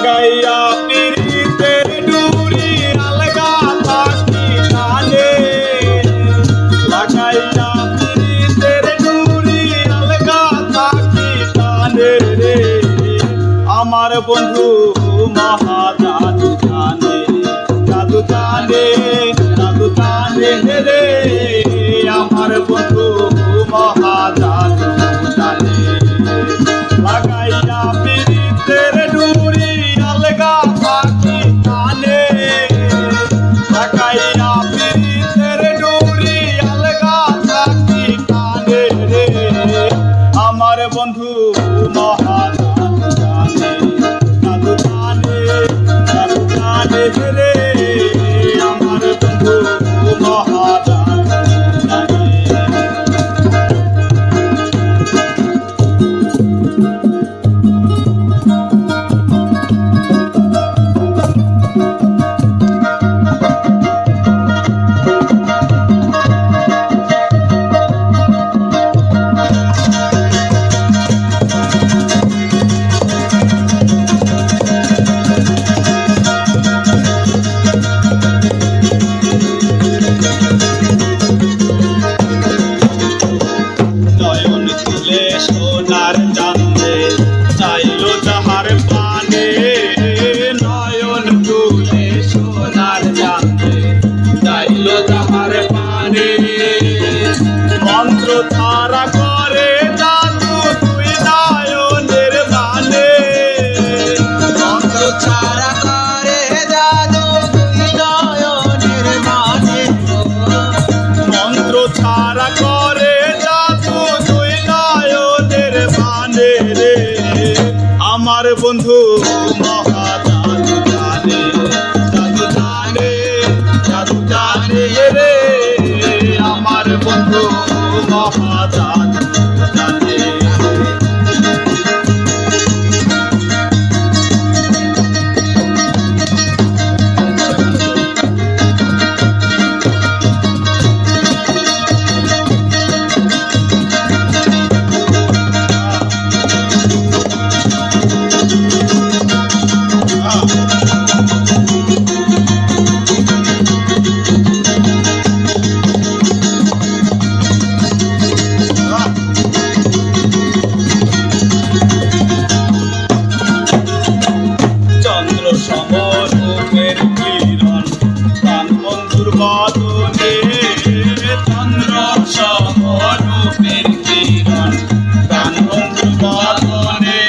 লাগাইয়া পিরিতের ডুরি আলগা থাকি টানে লাগাইয়া পিরিতের ডুরি আলগা থাকি টানে রে আমার বন্ধু মহা জাদু জানে জাদু জানে জাদু জানে রে আমার বন্ধু মহা জাদু জানে লাগাইয়া পিরিতের ডুরি আলগা থাকি টানে লাগাইয়া পিরিতের ডুরি আলগা থাকি টানে রে আমার বন্ধু মহা জাদু জানে জাদু জানে জাদু জানে রে আমার বন্ধু মহা জাদু জানে। সোনার চাঁদে চাইলো যাহার পানে নয়ন তুলে সোনার চাঁদে চাইলো যাহার পানে মন্ত্র তারা করে জাদু তুই নয়নের মানে মন্ত্র তারা করে জাদু তুই নয়নের মানে মন্ত্র ছাড়া করে রে আমার বন্ধু মহা জাদু জানে জাদু জানে জাদু জানে রে আমার বন্ধু মহা জাদু জানে। সমরূপের কিরণ প্রাণ বন্ধুর বদনে চন্দ্র সমরূপের কিরণ প্রাণ বন্ধুর বদনে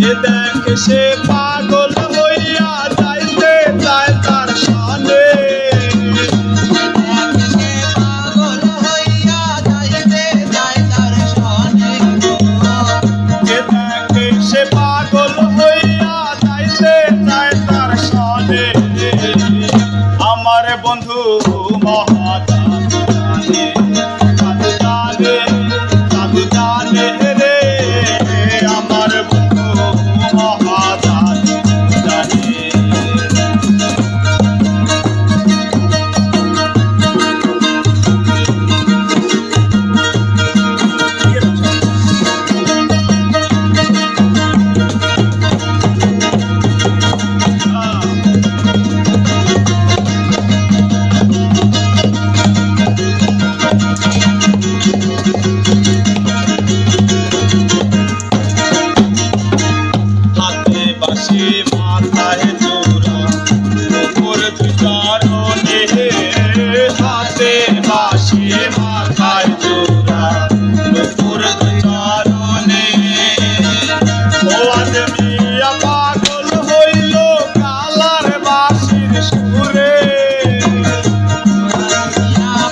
যে দেখে সে পাগল হইয়া যাইতে চায় তার সনে পাগল হইয়া যাইতে চায় তার সনে যে দেখে সে পাগল হইয়া আমার বন্ধু মহা জাদু জানে জাদু জানে জাদু জানে রে আমার বন্ধু মহা জাদু জানে। মাথায় চূড়া উপর চরণে হাতে বাসি মাথায় চূড়া উপর চরণে ও আদমিয়া পাগল হইল কালার বাসির সুরে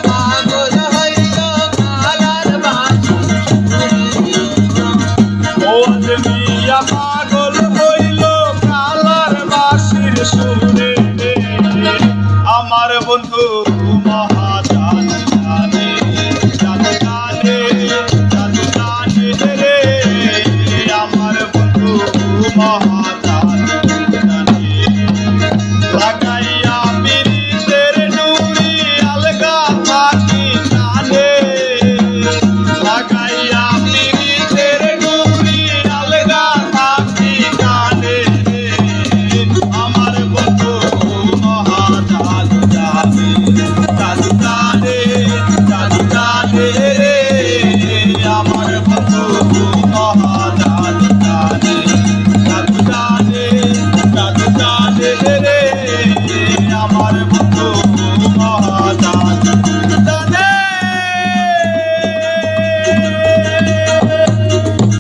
পাগল হইল কালার বাসির সুরে ও আদমিয়া পাগল সুরে আমার বন্ধু মহা জাদু জানে জাদু জানে জাদু জানে রে আমার বন্ধু মহা